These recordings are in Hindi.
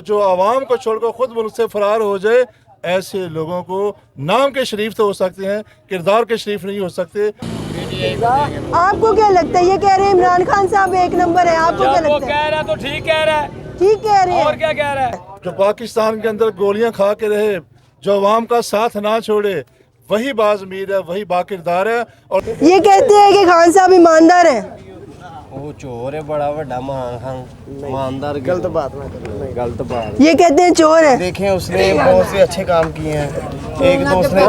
जो आवाम को छोड़कर खुद मुल्क से फरार हो जाए, ऐसे लोगों को नाम के शरीफ तो हो सकते हैं, किरदार के शरीफ नहीं हो सकते। आपको क्या लगता है? ये कह रहे हैं इमरान खान साहब एक नंबर है, आपको क्या लगता है? कह रहा है तो ठीक कह रहा है, ठीक कह रहे हैं। और क्या कह रहा है? जो पाकिस्तान के अंदर गोलियां खा के रहे, जो अवाम का साथ ना छोड़े, वही बाज़मीर है, वही बाकिरदार है। और ये कहते हैं कि खान साहब ईमानदार हैं। वो चोर है बड़ा बड़ा ईमानदार। गलत बात ना करो, गलत बात। ये कहते हैं चोर है। देखें उसने बहुत से अच्छे काम किए हैं। एक तो उसने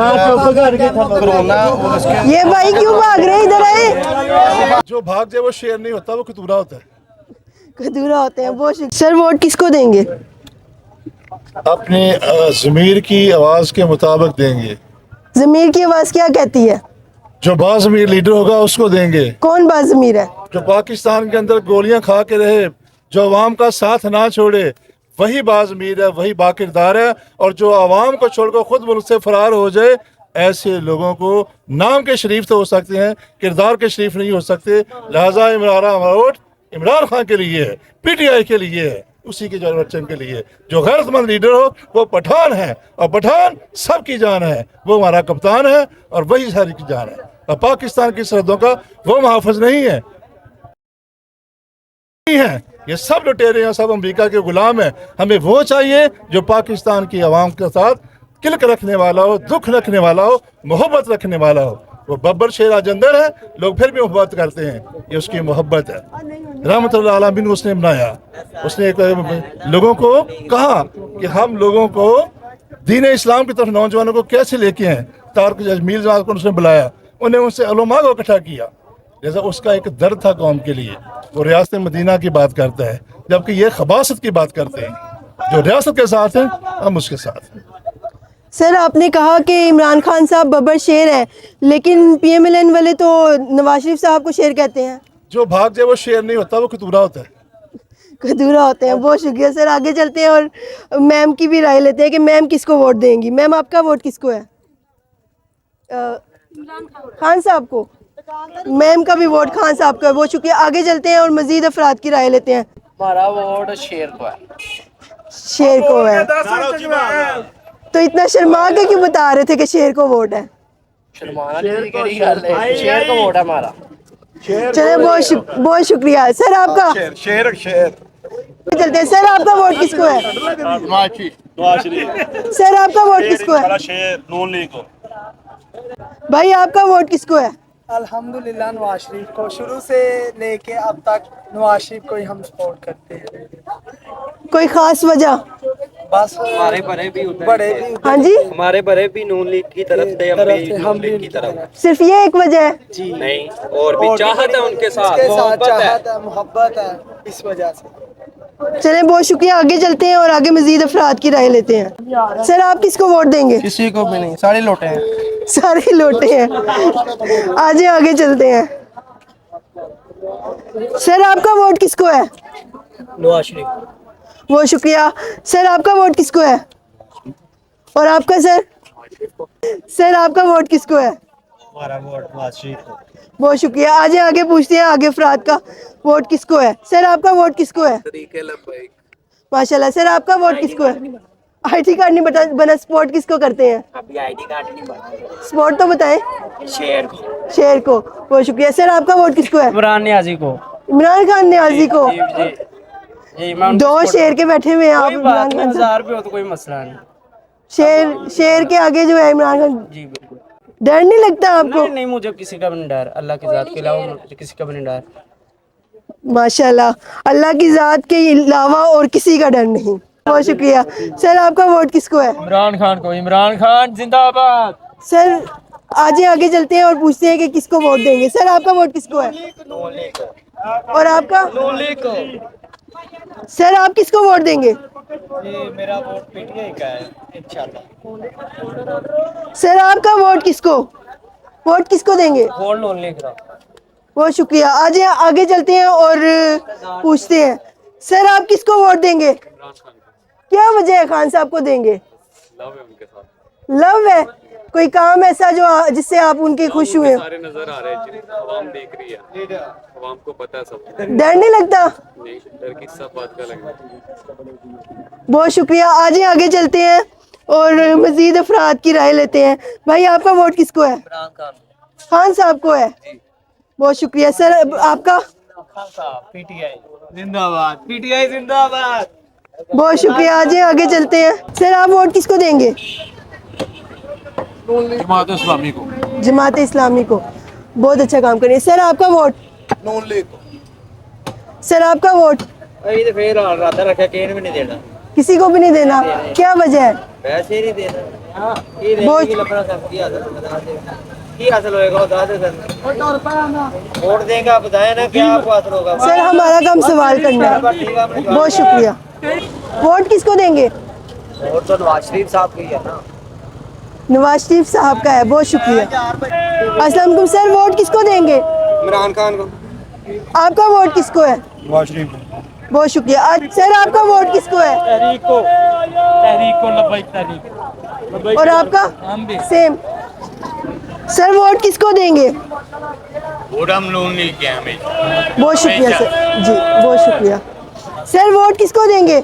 कोरोना और उसके ये भाई क्यों भाग रहे हैं? इधर आए। जो भाग जाए वो शेर नहीं होता, वो कतूरा होता है। कदूरा होते हैं वो। सर वोट किसको देंगे? अपनी ज़मीर की आवाज़ के मुताबिक देंगे। जमीर की आवाज क्या कहती है? जो बाज़मीर लीडर होगा उसको देंगे। कौन बाजमीर है? जो पाकिस्तान के अंदर गोलियां खा के रहे, जो अवाम का साथ ना छोड़े, वही बाज़मीर है, वही बाकिरदार है। और जो अवाम को छोड़कर खुद मुल्क से फरार हो जाए, ऐसे लोगों को नाम के शरीफ तो हो सकते हैं, किरदार के शरीफ नहीं हो सकते। लिहाजा हमारा वोट इमरान खान के लिए है, PTI के लिए है, उसी के जो बच्चन के लिए। जो गैरतमंद लीडर हो वो पठान है, और पठान सबकी जान है। वो हमारा कप्तान है और वही सारी की जान है। और पाकिस्तान की सरहदों का वो मुहाफ़िज़ नहीं है। ये सब लुटेरे हैं, सब अमेरिका के गुलाम हैं। हमें वो चाहिए जो पाकिस्तान की आवाम के साथ किल्क रखने वाला हो, दुख रखने वाला हो, मोहब्बत रखने वाला हो। वो बब्बर शेर आज अंदर है, लोग फिर भी मोहब्बत करते हैं, ये उसकी मोहब्बत है। रहमतुल्लाह आलमीन उसने बनाया। उसने लोगों को कहा कि हम लोगों को दीन इस्लाम की तरफ नौजवानों को कैसे लेके आए। तारक जमील जमात को उसने बुलाया, उन्हें उनसे उलमा को इकट्ठा किया। जैसा उसका एक दर्द था कौम के लिए, वो रियासत मदीना की बात करता है, जबकि ये खबासत की बात करते हैं। जो रियासत के साथ है हम उसके साथ हैं। सर आपने कहा कि इमरान खान साहब बब्बर शेर है, लेकिन PMLN वाले तो नवाज शरीफ साहब को शेर कहते हैं। जो भाग जाए वो शेर नहीं होता, वो कतूरा होता है। कदूरा होते हैं। बहुत शुक्रिया सर। आगे चलते हैं और मैम की भी राय लेते हैं कि मैम किसको वोट देंगी। मैम आपका वोट किसको है? खान साहब को। मैम का भी वोट खान साहब का है। बहुत शुक्रिया। आगे चलते हैं और मजीद अफराद की राय लेते हैं। हमारा वोट शेर को है। शेर को है। तो इतना शर्मा के क्यों बता रहे थे कि शेर को वोट है? शर्माना नहीं करी गल है, शेर को वोट है हमारा। चले बहुत शुक्रिया सर आपका। शेर शेर चलते हैं। सर आपका वोट किसको है? सर आपका वोट किसको है? शेर नून लीग को। भाई आपका वोट किसको है? अल्हम्दुलिल्लाह नवाज शरीफ को। शुरू से लेके अब तक नवाज शरीफ को ही हम सपोर्ट करते हैं। कोई खास वजह? बस हमारे बड़े भी उधर बड़े भी हाँ जी, हमारे बड़े भी नून लीग की तरफ थे, हम भी हम की तरफ। सिर्फ ये एक वजह है? जी नहीं, और भी चाहत है उनके साथ, उसके साथ मोहब्बत है। चाहत है, मोहब्बत है, इस वजह से। चलें बहुत शुक्रिया। आगे चलते हैं और आगे मजीद अफराद की राय लेते हैं। सर आप किसको वोट देंगे? किसी को भी नहीं, सारे लौटे हैं। सारे लोटे हैं। आगे आगे चलते हैं। सर आपका वोट किसको है? नवाज शरीफ। बहुत शुक्रिया। सर आपका वोट किसको है? और आपका सर? सर आपका वोट किसको है? हमारा वोट नवाज शरीफ को। बहुत शुक्रिया। आज आगे पूछते हैं आगे अफराद का वोट किसको है। सर आपका वोट किसको है? माशाल्लाह। सर आपका वोट किसको है? ID कार्ड नहीं बना सपोर्ट किसको करते हैं? अभी ID कार्ड नहीं बना। सपोर्ट तो बताएं। शेर को। शेर को। बहुत शुक्रिया। सर आपका वोट किसको है? इमरान नियाजी को। इमरान खान नियाजी को। जी मैं दो शेर के बैठे हुए हैं आप। इमरान खान साहब। 1000 रुपये हो तो कोई मसला नहीं। शेर के आगे जो है इमरान खान। जी बिल्कुल। डर नहीं लगता आपको? नहीं मुझे किसी का भी नहीं डर, अल्लाह की जात के अलावा मुझे किसी का भी नहीं डर। माशाल्लाह, अल्लाह की जात के अलावा और किसी का डर नहीं। बहुत शुक्रिया। सर आपका वोट किसको है? इमरान खान को। इमरान खान जिंदाबाद। सर आज आगे चलते हैं और पूछते हैं कि किसको वोट देंगे। सर आपका वोट किसको है? और आपका? सर आप किसको वोट देंगे? मेरा वोट PTI का है इंशाल्लाह। सर आपका वोट किसको देंगे? वोट लोन लेकर। बहुत शुक्रिया। आज आगे चलते हैं और पूछते हैं। सर आप किसको वोट देंगे? क्या वजह है खान साहब को देंगे? लव है, कोई काम ऐसा जो जिससे आप उनके खुश हुए हो? सारे नजर आ रहे हैं, आवाम देख रही है, आवाम को पता है सब। डर नहीं लगता? नहीं, डर की सब बात का लगे। बहुत शुक्रिया। आइए आगे चलते हैं और मजीद अफराद की राय लेते हैं। भाई आपका वोट किसको है? खान साहब को है। बहुत शुक्रिया सर। आपका? पीटीआई जिंदाबाद, पीटीआई जिंदाबाद। बहुत शुक्रिया। आइए आगे चलते हैं। सर आप वोट किसको देंगे? जमात इस्लामी को। जमात इस्लामी को। बहुत अच्छा काम करिए। सर आपका वोट? नून लीग को। सर आपका वोट? ये तो फिर राधा रखा केन भी नहीं देना, किसी को भी नहीं देना, क्या वजह है? वैसे ही नहीं देना। हाँ, ये बहुत- देने की लफड़ा सब की हासिल होएगा बता दे सर। वोट देंगे आप बताएं ना क्या आपको हासिल होगा। सर हमारा काम सवाल करना है। बहुत शुक्रिया। वोट किसको देंगे? वोट तो नवाज शरीफ साहब की है ना। नवाज शरीफ साहब का है। बहुत शुक्रिया। अस्सलाम वालेकुम सर। वोट किसको देंगे? इमरान खान को। आपका वोट किसको है? नवाज शरीफ बहुत शुक्रिया। आज सर आपका वोट किसको है? तहरीक को लब्बैक तहरीक। और आपका? सेम। सर वोट किसको देंगे? वोट हम लोग नहीं किया हमें। बहुत शुक्रिया सर जी, बहुत शुक्रिया। सर वोट किसको देंगे?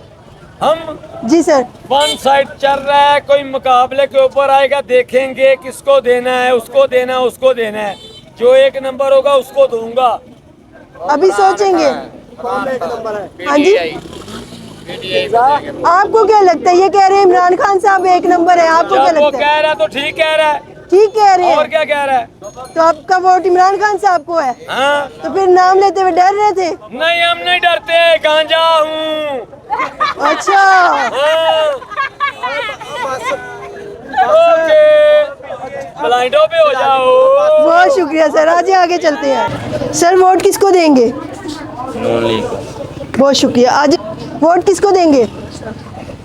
हम जी सर। वन साइड चल रहा है, कोई मुकाबले के ऊपर आएगा, देखेंगे किसको देना है, उसको देना है, उसको देना है। जो एक नंबर होगा उसको दूंगा। अभी सोचेंगे। हाँ जी। आपको क्या लगता है? ये कह रहे हैं इमरान खान साहब एक नंबर है, आपको क्या जब वो लगता है? कह रहा है तो ठीक कह रहा है, ठीक कह रहे और हैं। क्या कह रहा है? तो आपका वोट इमरान खान साहब को है? हाँ? तो फिर नाम लेते हुए डर रहे थे? नहीं, हम नहीं डरते, गांजा हूँ। अच्छा। हाँ। ओके, ब्लाइंडों पे हो जाओ। बहुत शुक्रिया सर। आज आगे चलते हैं। सर वोट किसको देंगे? बहुत शुक्रिया। आज वोट किसको देंगे?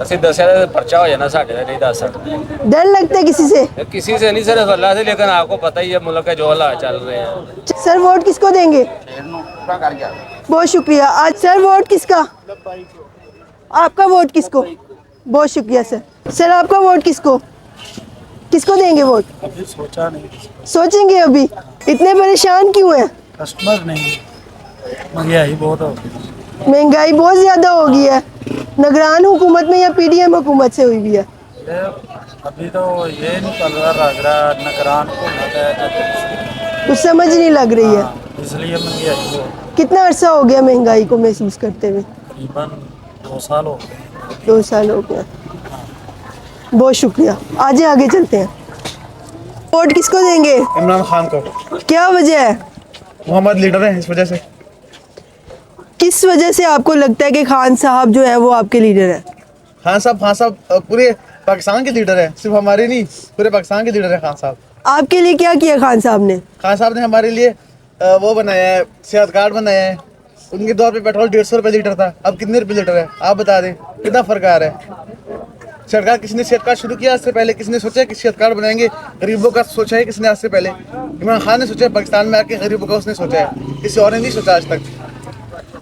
ਅਸੀਂ ਦੱਸਿਆ ਤਾਂ ਪਰਚਾ ਹੋ ਜਾਣਾ ਸਾਡੇ ਦਾ, ਨਹੀਂ ਦੱਸ ਸਕਦੇ डर लगता है किसी से? किसी से नहीं, सिर्फ अल्लाह से। लेकिन आपको पता ही है मुल्क के जो हालात चल रहे हैं। सर वोट किसको देंगे? बहुत शुक्रिया। आज सर वोट किसका? आपका वोट किसको? बहुत शुक्रिया सर। सर आपका वोट किसको? किसको देंगे वोट? अभी सोचा नहीं, सोचेंगे अभी। इतने परेशान क्यों हैं? कस्टमर नहीं, महंगाई बहुत हो गई। महंगाई बहुत ज्यादा हो गई है। निगरान हुकूमत में या पीडीएम हुकूमत से हुई भी है? अभी तो ये नहीं चल रहा, लग रहा निगरान को कुछ समझ नहीं लग रही है, इसलिए महंगाई हो। कितना अरसा हो गया महंगाई को महसूस करते हुए? तकरीबन 2 साल हो गए। 2 साल हो गया। बहुत शुक्रिया। आज आगे चलते हैं। वोट किसको देंगे? इमरान खान को। क्या वजह है? मोहम्मद लीडर है, इस वजह से। किस वजह से आपको लगता है कि खान साहब जो है वो आपके लीडर है? खान साहब पूरे पाकिस्तान के लीडर है, सिर्फ हमारे नहीं, पूरे पाकिस्तान के लीडर है खान साहब। आपके लिए क्या किया खान साहब ने? खान साहब ने हमारे लिए वो बनाया है, सेहत कार्ड बनाया है। उनके दौर पे पेट्रोल 150 रुपये लीटर था, अब कितने रुपये लीटर है आप बता दें, कितना फर्क आ रहा है? सरकार किसने सेहत कार्ड शुरू किया आज से पहले? किसने सोचा कि सेहत कार्ड बनाएंगे? गरीबों का सोचा है किसने आज से पहले? इमरान खान ने सोचा है, पाकिस्तान में आके गरीबों का उसने सोचा है, किसी और ने नहीं सोचा आज तक।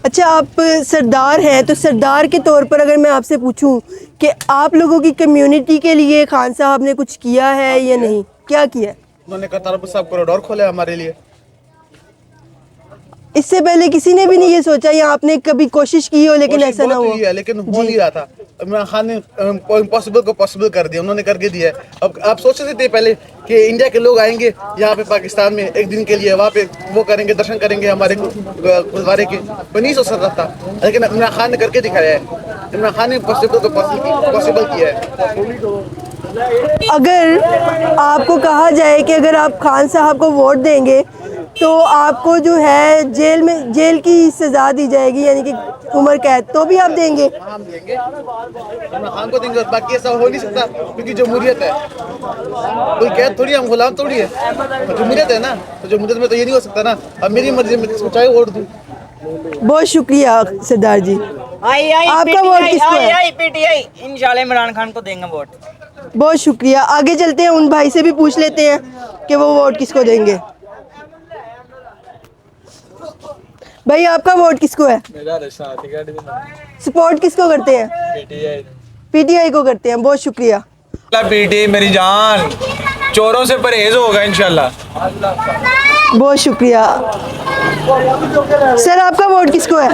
अच्छा आप सरदार हैं, तो सरदार के तौर पर अगर मैं आपसे पूछूं कि आप लोगों की कम्युनिटी के लिए खान साहब ने कुछ किया है या नहीं, क्या किया है? उन्होंने करतारपुर साहब कॉरिडोर खोला हमारे लिए। इससे पहले किसी ने भी नहीं ये सोचा या आपने कभी कोशिश की हो लेकिन कोशिश ऐसा ना बहुत हो? हुई है, लेकिन हो नहीं रहा था। इमरान खान ने इम्पॉसिबल को पॉसिबल कर दिया, उन्होंने करके दिया है। अब आप सोच रहे थे पहले कि इंडिया के लोग आएंगे यहाँ पे पाकिस्तान में एक दिन के लिए, वहाँ पे वो करेंगे, दर्शन करेंगे हमारे गुरुद्वारे के, तो नहीं सोच सकता था, लेकिन इमरान खान ने करके दिखाया है। इमरान खान ने पॉसिबल को पॉसिबल किया है। अगर आपको कहा जाए कि अगर आप खान साहब को वोट देंगे तो आपको जो है जेल की सज़ा दी जाएगी, यानी कि उम्र कैद, तो भी आप देंगे? हम देंगे, इमरान खान को देंगे, और बाकी ऐसा हो नहीं सकता क्योंकि जमहूरियत है, कोई कैद थोड़ी, हम गुलाम थोड़ी है, जमहूरियत है ना, तो जमहूरियत में तो ये नहीं हो सकता ना, अब मेरी मर्जी में किसको चाहे वोट दूँ। बहुत शुक्रिया सरदार जी। आपका वोट किसको है? पीटीआई इंशाल्लाह इमरान खान को देंगे वोट। बहुत शुक्रिया। आगे चलते हैं, उन भाई से भी पूछ लेते हैं कि वो वोट किसको देंगे। भाई आपका वोट किसको है? सपोर्ट किसको करते हैं? पीटीआई को करते हैं। बहुत शुक्रिया। बेटी मेरी जान, चोरों से परहेज होगा इंशाल्लाह। बहुत शुक्रिया सर। आपका वोट किसको है?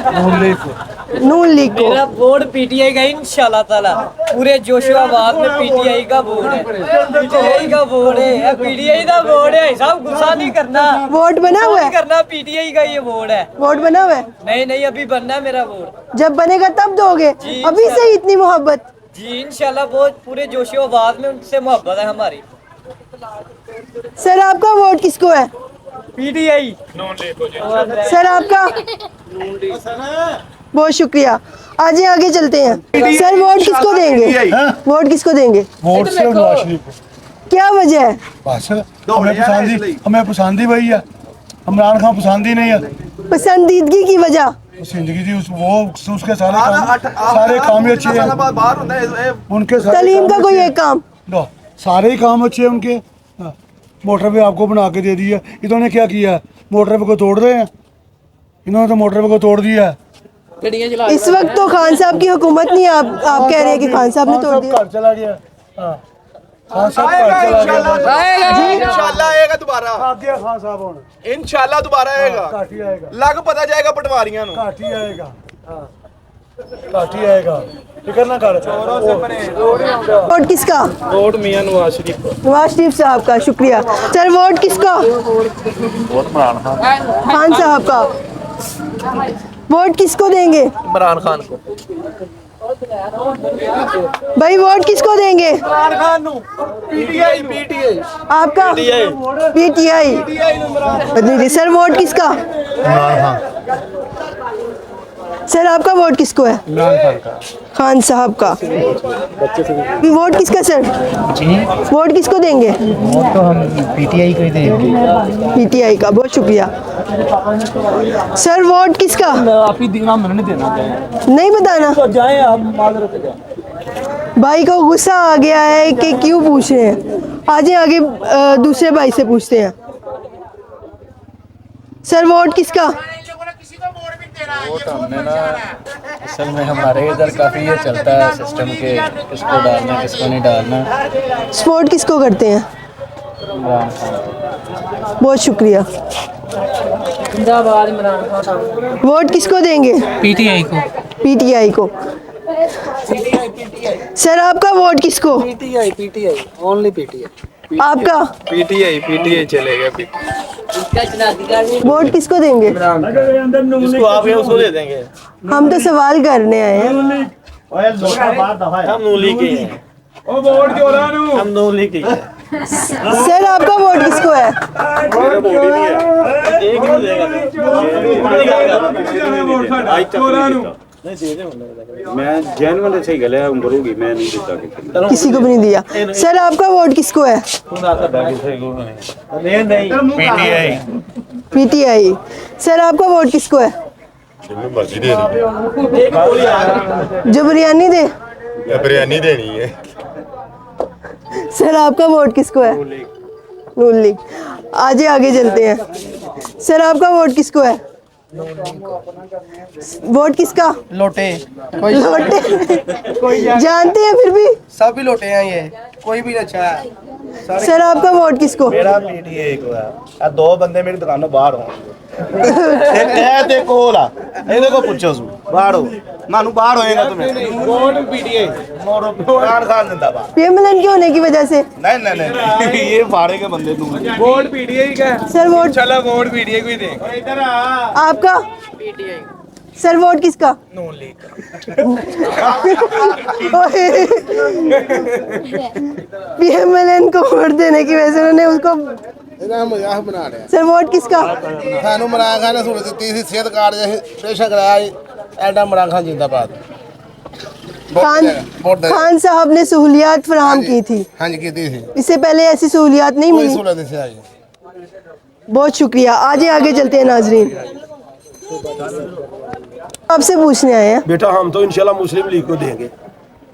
नून लीग को। मेरा वोट पीटीआई का इंशाल्लाह ताला। पूरे जोशाबाद में पीटीआई का वोट है, पीटीआई का वोट है, पीटीआई का वोट है। सब गुस्सा नहीं करना, वोट बना हुआ है? करना पीटीआई का ये वोट है। वोट बना हुआ है? नहीं नहीं, अभी बनना है मेरा वोट। जब बनेगा तब दोगे? अभी से ही इतनी मोहब्बत? जी इंशाल्लाह, बहुत पूरे जोशाबाद में उनसे मोहब्बत है हमारी। सर आपका वोट किसको है? पीटीआई। सर आपका? बहुत शुक्रिया। आगे आगे चलते हैं। सर वोट किसको देंगे? वोट किसको देंगे? वोट से नवाज शरीफ को। क्या वजह है? बस हमें पसंद ही वही है। इमरान खान पसंद ही नहीं है। पसंदीदगी की वजह? जिंदगी थी उसके सारे काम ही अच्छे हैं उनके। तालीम का कोई एक काम? लो सारे ही काम अच्छे हैं उनके। मोटरवे आपको बना के दे दी है। इन्होंने क्या किया है? मोटरवे को तोड़ रहे हैं इन्होंने, तो मोटरवे को तोड़ दिया है। इस वक्त तो खान साहब की हुकूमत नहीं है। आप कह रहे हैं कि खान साहब ने तोड़ दिया। घर चला गया। खान साहब घर चला गया। इंशाल्लाह आएगा दोबारा। आ गया खान साहब इंशाल्लाह दोबारा आएगा। काटी आएगा। लग पता जाएगा पटवारियां ਨੂੰ। काटी आएगा। काटी आएगा। फिक्र ना कर। वोट किसका? वोट मियां नवाज शरीफ को। नवाज शरीफ साहब का। शुक्रिया सर। वोट किसका? वोट इमरान खान। खान साहब का। वोट किसको देंगे? इमरान खान को। भाई वोट किसको देंगे? इमरान खान को। PTI PTI. आपका? पीटीआई। नहीं सर वोट किसका? इमरान खान। सर आपका वोट किसको है? इमरान खान का। खान साहब का। वोट किसका सर? वोट किसको देंगे? वोट तो हम पीटीआई को ही देंगे। पीटीआई का। बहुत शुक्रिया सर। वोट किसका? आप ही देना, मैंने देना नहीं बताना। तो जाए आप माजरत जाए। भाई को गुस्सा आ गया है कि क्यों पूछ रहे हैं। आगे दूसरे भाई से पूछते हैं। सर वोट किसका? वोट हमने ना, असल में हमारे इधर काफ़ी ये चलता है सिस्टम के किसको डालना किसको नहीं डालना। सपोर्ट किसको करते हैं? इमरान खान। बहुत शुक्रिया। जिंदाबाद इमरान खान। वोट किसको देंगे? पीटीआई को। पीटीआई को। सर आपका वोट किसको? PTI PTI only PTI. आपका? पीटीआई चलेगा। वोट किसको देंगे? जिसको आप है उसको दे देंगे। हम तो सवाल करने आए हैं। हम नून लीग के हैं। हम नून लीग के हैं। सर आपका वोट किसको है? मेरा वोट ही नहीं है। एक ही देगा। मैं जैन वाले से गले हम करूँगी, मैं नहीं देता किसी को भी नहीं दिया। सर आपका वोट किसको है? पीटीआई। पीटीआई। सर आपका वोट किसको है? मर्जी दे जो बिरयानी दे। बिरयानी देनी है। सर आपका वोट किसको है? नून लीग। आगे चलते हैं। सर आपका वोट किसको है? वोट किसका? लोटे लोटे जानते हैं फिर भी? सब ही लोटे हैं ये, कोई भी अच्छा है। सर आपका वोट किसको? मेरा पीटीआई को है। दो बंदे मेरी दुकानों बाहर हो। ते कोल आ ਇਹਦੇ ਕੋ ਪੁੱਛੋ ਸੂ ਬਾਹਰ ਹੋ ਮਾਨੂੰ ਬਾਹਰ ਹੋਏਗਾ तुम्हें। Vote PTI. इमरान खान जिंदाबाद। पीएमएलएन के होने की वजह से? नहीं ये फाड़े के बंदे तुम। वोट पीटीआई का। सर वोट चला वोट पीटीआई को ही देंगे। इधर आ। आपका? पीटीआई। सर वोट किसका? नून लीग। पीएमएलएन को वोट देने की वजह से उन्होंने उसको मजाक बना रहे। सर वोट किसका? ਸਾਨੂੰ ਇਮਰਾਨ ਖਾਨ ਨੇ ਸਹੂਲਤ ਦਿੱਤੀ ਸੀ, ਸਿਹਤ ਕਾਰਡ ਦੇ ਪ੍ਰੇਸ਼ਨ कराया। एडा इमरान खान जिंदाबाद। खान साहब ने सहूलियात फराहम की थी। हाँ जी की थी। इससे पहले ऐसी सहूलियात नहीं मिली। सहूलत नहीं आई। बहुत शुक्रिया। आगे चलते हैं नाजरीन। आपसे पूछने आए हैं। बेटा हम तो इंशाल्लाह मुस्लिम लीग को देंगे।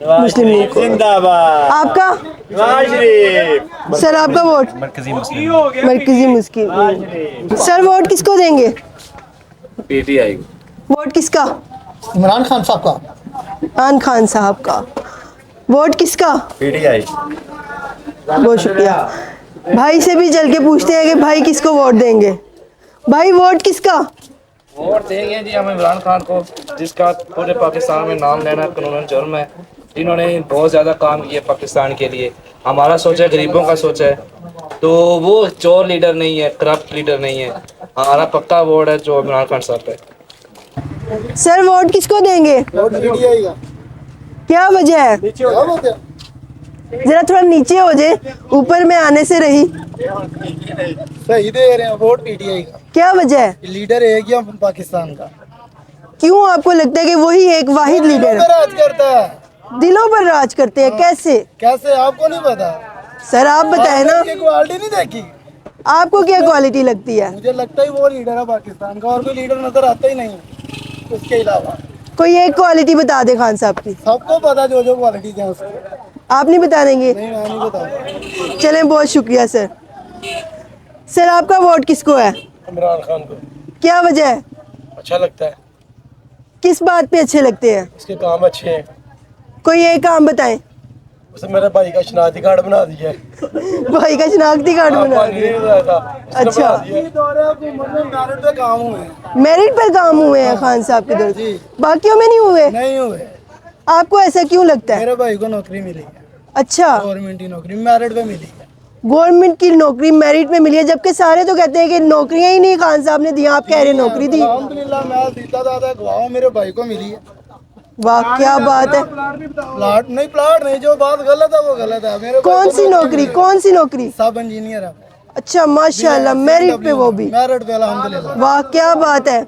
मुस्लिम लीग को। जिंदाबाद। आपका? नवाज शरीफ। सर आपका वोट? मरकजी मुस्लिम। मरकजी मुस्लिम। सर वोट किसको देंगे? पीटीआई। वोट किसका? इमरान खान साहब का। इमरान खान साहब का। वोट किसका? पीटीआई। बहुत शुक्रिया। भाई से भी चल के पूछते हैं कि भाई किसको वोट देंगे। भाई वोट किसका? वोट देंगे जी हम इमरान खान को, जिसका पूरे पाकिस्तान में नाम लेना कानूनन जुर्म है। इन्होंने बहुत ज़्यादा काम किया पाकिस्तान के लिए, हमारा सोचा है, गरीबों का सोचा है। तो वो चोर लीडर नहीं है, करप्ट लीडर नहीं है। हमारा पक्का वोट है जो इमरान खान साहब है। सर वोट किसको देंगे? वोट पीटीआई का। क्या वजह है? जरा थोड़ा नीचे हो जाए, ऊपर में आने से रही। सही दे रहे हैं वोट पीटीआई का। क्या वजह है? लीडर है क्या पाकिस्तान का? क्यों आपको लगता है कि वही एक वाहिद लीडर है? राज करता है, दिलों पर राज करते हैं। कैसे? कैसे आपको नहीं पता? सर आप बताएं ना, क्वालिटी नहीं देखी? आपको क्या क्वालिटी लगती है? मुझे लगता है वो लीडर है पाकिस्तान का, और कोई लीडर नजर आता ही नहीं उसके अलावा। कोई एक क्वालिटी बता दे खान साहब की। सबको पता जो जो क्वालिटी है उसकी। आप नहीं बता देंगे? नहीं, मैं नहीं बता। चलें, बहुत शुक्रिया सर। सर आपका वोट किसको है? इमरान खान को। क्या वजह है? अच्छा लगता है, किस बात पे अच्छे लगते हैं? इसके काम अच्छे हैं। कोई एक काम बताएं। उसने मेरे भाई का शनाख्ती कार्ड बना दिया है। भाई का शनाख्ती कार्ड बना दिया। अच्छा, मेरिट पे काम हुए हैं। मेरिट पर काम हुए हैं खान साहब के दौर, बाकियों में नहीं हुए? नहीं हुए। आपको ऐसा क्यों लगता है? मेरे भाई को नौकरी मिली है, अच्छा, गवर्नमेंट की नौकरी मेरिट पे मिली है। गवर्नमेंट की नौकरी मेरिट में मिली है, जबकि सारे तो कहते हैं कि नौकरियां ही नहीं खान साहब ने दी। आप कह रहे हैं नौकरी दी। अल्हम्दुलिल्लाह मैं सीता दादा गवाह हूं, मेरे भाई को मिली है। वाह क्या बात है। प्लाट नहीं, जो बात गलत है वो गलत है। मेरे कौन सी नौकरी? कौन सी नौकरी? सब इंजीनियर है। अच्छा माशाल्लाह, मेरिट पे वो भी। मेरिट पे अल्हम्दुलिल्लाह। वाह क्या बात है।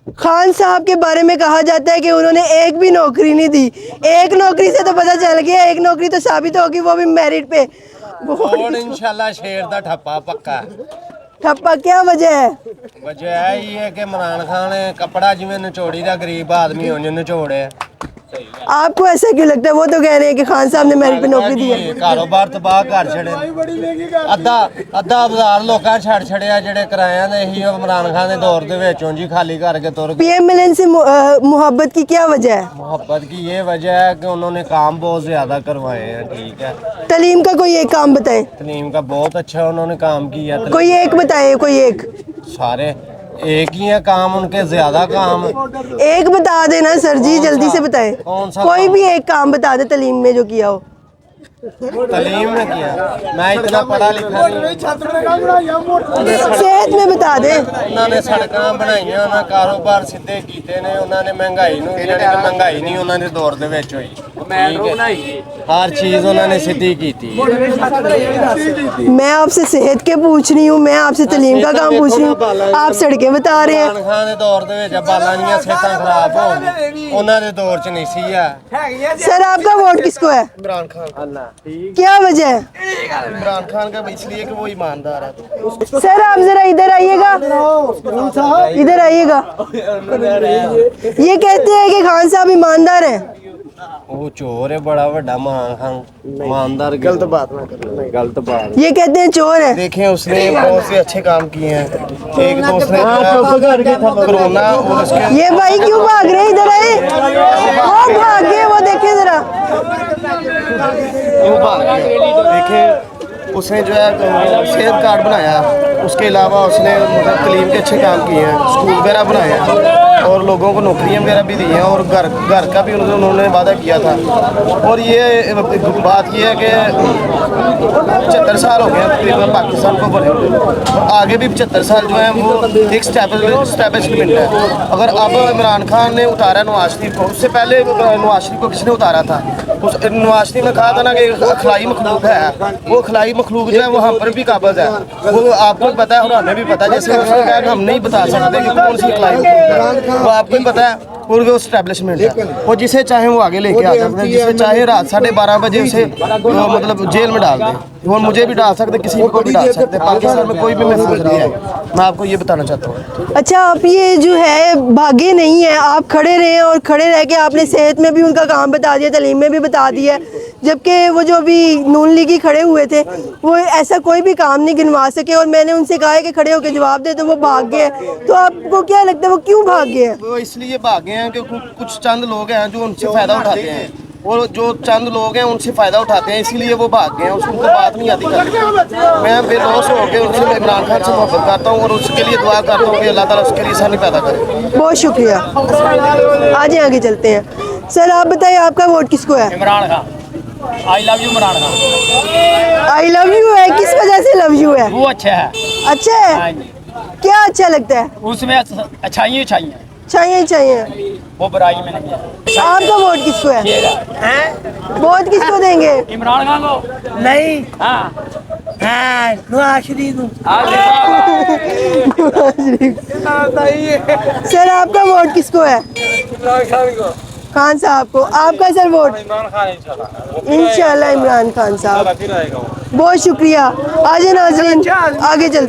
खान साहब के बारे में कहा जाता है कि उन्होंने एक भी नौकरी नहीं दी। एक नौकरी से तो पता चल गया, एक नौकरी तो साबित होगी, वो भी मेरिट पे। इंशाल्लाह शेर दा ठप्पा पक्का। ठप्पा क्या वजह है? वजह यही है कि इमरान खान कपड़ा जिवें निचोड़ी दा गरीब आदमी उन्हें निचोड़े। आपको ऐसा क्यों लगता है? वो तो कह रहे हैं कि खान साहब ने मेरिट पे नौकरी दी है। कारोबार तबाह कर छड़े। ਅੱਧਾ ਬਾਜ਼ਾਰ ਲੋਕਾਂ ਛੱਡ ਛੜਿਆ ਜਿਹੜੇ ਕਿਰਾਇਆਂ ਦੇ ਹੀ ਇਮਰਾਨ ਖਾਨ ਦੇ ਦੌਰ ਦੇ ਵਿੱਚ ਉਂਝ ਹੀ ਖਾਲੀ करके तुर गए। पीएमएलएन से मोहब्बत की क्या वजह है? मोहब्बत की ये वजह है कि उन्होंने काम बहुत ज्यादा करवाए हैं। ठीक है, तलीम का कोई एक काम बताएं। तलीम का बहुत अच्छा उन्होंने काम किया। कोई एक बताएं, कोई एक। सारे एक ही है काम उनके, ज्यादा काम। एक बता देना सर जी, जल्दी से बताएं। कौन सा? कोई भी एक काम बता दे तलीम में जो किया हो। तलीम ने किया, मैं इतना पढ़ा लिखा नहीं। सेहत में बता दे। उन्होंने सड़ਕਾਂ ਬਣਾਈਆਂ, ਉਹਨਾਂ ਕਾਰੋਬਾਰ ਸਿੱਧੇ ਕੀਤੇ ਨੇ, ਉਹਨਾਂ ਨੇ ਮਹਿੰਗਾਈ ਨੂੰ, ਜਿਹੜੀ ਮਹਿੰਗਾਈ ਨਹੀਂ ਉਹਨਾਂ ਦੇ ਦੌਰ ਦੇ ਵਿੱਚ ਹੋਈ। हर चीज उन्होंने सीधी की थी। मैं आपसे सेहत के पूछ रही हूँ, मैं आपसे तलीम का काम पूछ रही हूँ, आप सड़कें बता रहे हैं। इमरान खान के दौर ਦੇ ਵਿੱਚ ਬਾਲਾਂ ਦੀਆਂ ਸਿਹਤਾਂ ਖਰਾਬ ਹੋ ਗਈਆਂ, ਉਹਨਾਂ ਦੇ ਦੌਰ 'ਚ नहीं ਸੀ ਆ। सर आपका वोट किसको है? इमरान खान। क्या वजह है? इमरान खान का इसलिए कि वो ईमानदार है। सर आप जरा इधर आइएगा, इधर आइएगा। ये कहते हैं कि खान साहब ईमानदार है। वो चोर है बड़ा बड़ा इमरान खान, ईमानदार। गलत बात ना करना, गलत बात। ये कहते हैं चोर है। देखें उसने बहुत से अच्छे काम किए हैं। एक तो उसने कोरोना और उसके ये भाई क्यों भाग रहे हैं? इधर आए, वो भाग गए, वो देखे जरा। देखें उसने जो है सेहत कार्ड बनाया, उसके अलावा उसने मतलब तलीम के अच्छे काम किए हैं, स्कूल वगैरह बनाए हैं और लोगों को नौकरियां वगैरह भी दी हैं और घर का भी उन्होंने वादा किया था। और ये बात ये है कि 75 साल हो गए तकरीबन पाकिस्तान को बने हुए, और आगे भी 75 साल जो है वो एक स्टैब्लिशमेंट है। अगर अब इमरान खान ने उतारा नवाज शरीफ को, उससे पहले नवाज शरीफ को किसने उतारा था? उस नवाज शरीफ ने कहा था ना कि अखलाई मखलूक है, वो अखलाई मखलूक जो है वो हम पर भी काबज है। वो आपको पता है और हमें भी पता है। जैसे उसने कहा कि हम नहीं बता सकते कि कौन सी अखलाई मखलूक है, वो आपको ही पता है। और वो स्टैब्लिशमेंट है, और जिसे चाहे वो आगे लेके आ सकते हैं, जिसे चाहे रात 12:30 बजे उसे मतलब जेल में डाल दें, और मुझे भी डाल सकते, किसी को भी डाल सकते। पाकिस्तान में कोई भी महफूज नहीं है, मैं आपको ये बताना चाहता हूँ। अच्छा, आप ये जो है भागे नहीं है, आप खड़े रहे और खड़े रह के आपने सेहत में भी उनका काम बता दिया, तलीम में भी बता दिया, जबकि वो जो भी नून लीगी खड़े हुए थे वो ऐसा कोई भी काम नहीं गिनवा सके, और मैंने उनसे कहा है कि खड़े होकर जवाब दे, तो वो भाग गए। तो आपको क्या लगता है वो क्यों भाग गए? वो इसलिए भागे हैं कि कुछ चंद लोग हैं जो उनसे फ़ायदा उठाते हैं। और जो चंद लोग हैं उनसे फ़ायदा उठाते हैं, इसीलिए वो भाग गए हैं, उनको बात नहीं आती करनी। मैं बेलौस होकर उनसे इमरान खान से मोहब्बत करता हूँ और उसके लिए दुआ करता हूँ कि अल्लाह ताला उसके लिए आसानी पैदा करे। बहुत शुक्रिया। आगे आगे चलते हैं। सर आप बताइए आपका वोट किसको है? Imran Khan. I love you Imran Khan. I love you है, किस वजह से लव यू है? वो अच्छा है। अच्छा है, क्या अच्छा लगता है उसमें अच्छाई अच्छाई है, चाहिए चाहिए। वो बुराई में नहीं है। आपका वोट किसको है? वोट किसको देंगे? इमरान खान को नहीं हाँ नवाज शरीफ को। सर आपका वोट किसको है? इमरान खान को। खान साहब को। आपका सर वोट? इमरान खान इंशाल्लाह। इंशाल्लाह इमरान खान साहब। फिर आएगा वो। बहुत शुक्रिया। आगे नाज़रीन आगे चलते हैं।